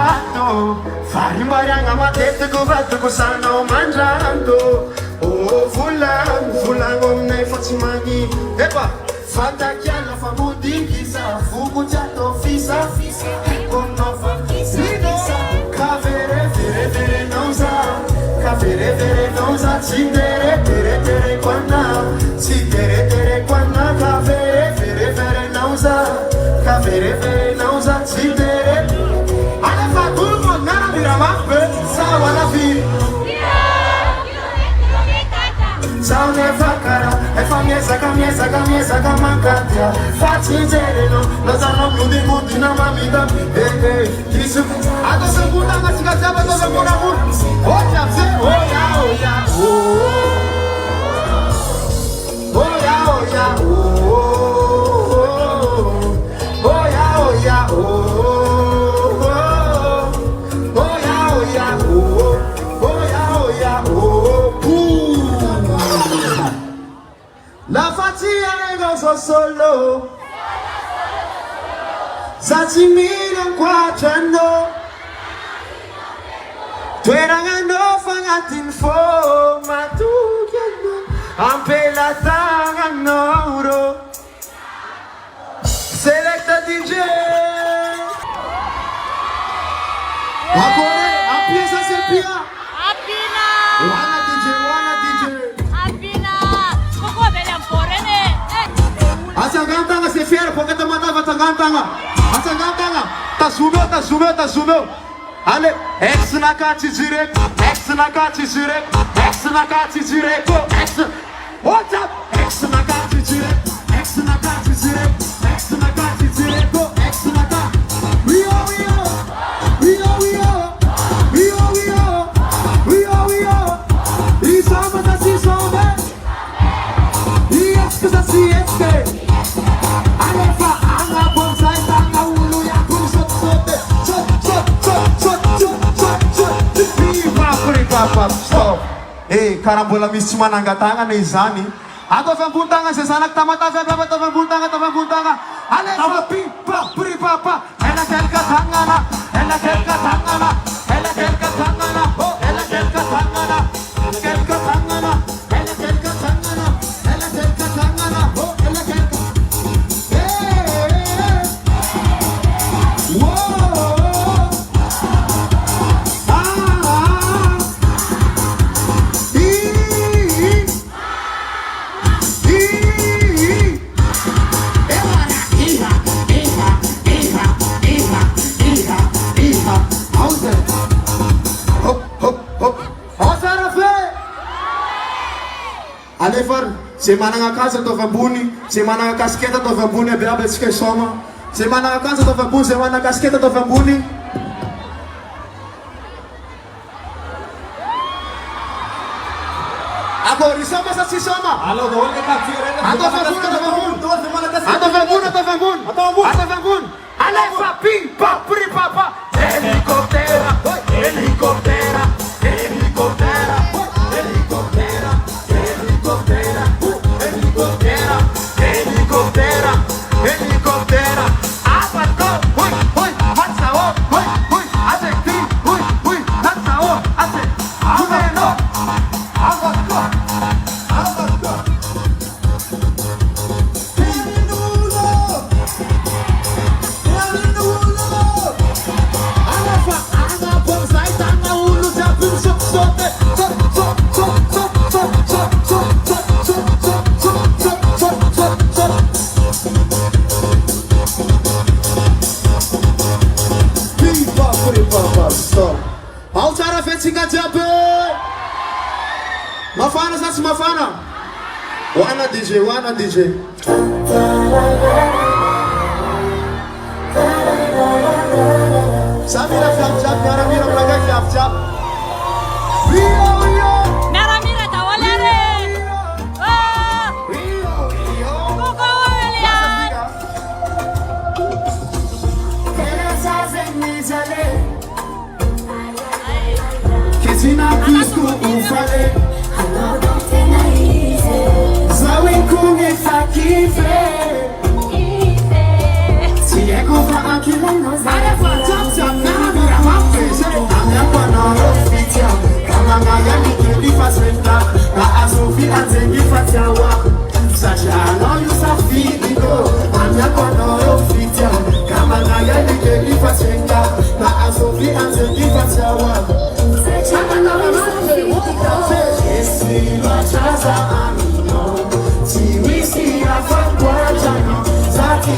vato varimbariagna matetiky vatoko sanao mandrando volagno aminay fa tsy magnino efa fatakiana fa modingiza vokotry atao fisafisa kominao fa fisafisa ka vereverenao za ka vereverenao za tsy derederetereko anao tsy deretereko anao ka vereverenao za ka vereverenao za tsy dere alefa toloko nanamira mafy sa wanavily Sao nefa kara, efa miezaka mankatia Fatsinjereno, nazanao mudi na mamita Kisu, ato sembuna ngasika jaba to sembuna mur Oya se, oya, La fatia nego solo Saci miran quatrano Tuerangano fangatin fo Matukiano Ampelatang noro Selecta DJ Agora a pieza se pia Apina Wana DJ Asangantanga se fiera porque te matava tangantanga Asangantanga Tasumeu Ale X na kati direct X na kati direct X na kati direct X What's up X na kati direct X na kati direct X na kati direct X na kati We Isama da si sobe Yes cause I see it Alefa anga bonsai tanga ulu ya kusot sote Stop karambola misy manangatanga na izany Ato fambuntanga se sanak tamatavy aby tavabuntanga Alefa pipa pripapa Ela kelka tangana Alefar, se manana casa to vambuni, se manana casqueta to vambuni, é brabo esse que soma. Se manana casa to vambuni, se manana casqueta to vambuni. Agora isso mas assim soma. Alô, do olho tá tirando. Ato vambuni. Alefa pim pa pri papa. Helicóptera. Pautara fetsinga jabe. Mafana sasa mafana. Wana DJ. Samira fiap Naramira mlaga fiap. Naramira tawalere. Kuko William. Kizina pisco ufale. Zawi kunge fakife. Si eko fa akila no. Alefa tap Naramira.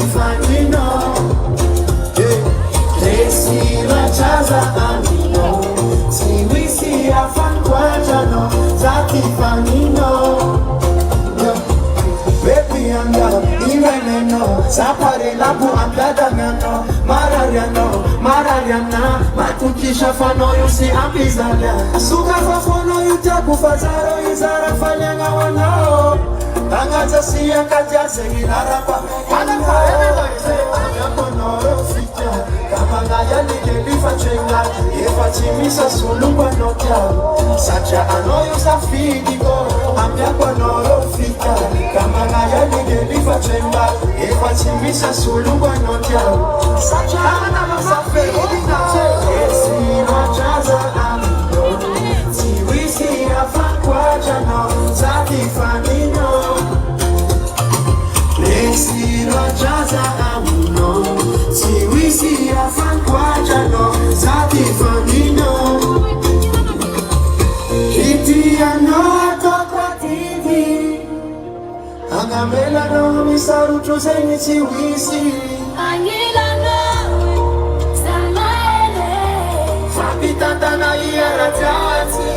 Tifanino Desira chaza amino Siwisi afan kwa jano Za Tifanino Baby anga iweneno Sapare labu amdada ngano Marariana Matukisha fano yusi ambizalia Suka fafono yutaku fazaro Izara fanyanga wanao Tangaza siya kaja segilarapa Ayakonoro fita Kamanga ya nigelifa chenga Yefa chimisa sulungwa nokia Sacha anoyo safidigo Ayakonoro fita Kamanga ya nigelifa chenga Yefa chimisa sulungwa nokia Sacha anoyo safidigo Esino chaza amino Siwisi afakwa jano Tifanino Nesiro jaza amuno Siwisi afan kwa jano Za Tifanino Iti anoto kwa titi Angamela no misaru choseni siwisi Angela no Samaele Fapitata na iara tati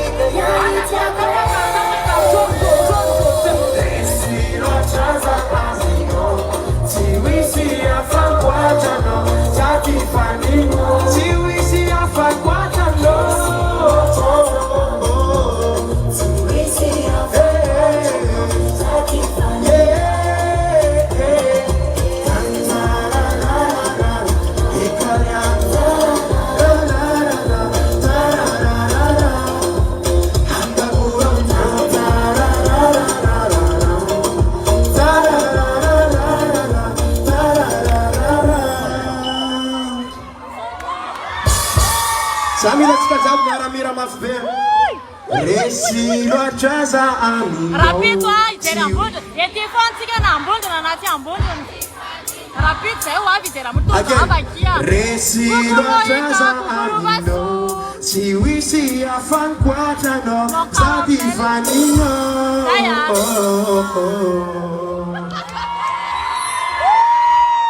Samila tikazabu naramira mafbe Resilo chaza amino Rapid wa itera mbondo Yeti fantiga na mbondo na nati mbondo Rapid sai wa vitera muto abakia Resilo chaza amino Siwisi afan kwa jano Za Tifanino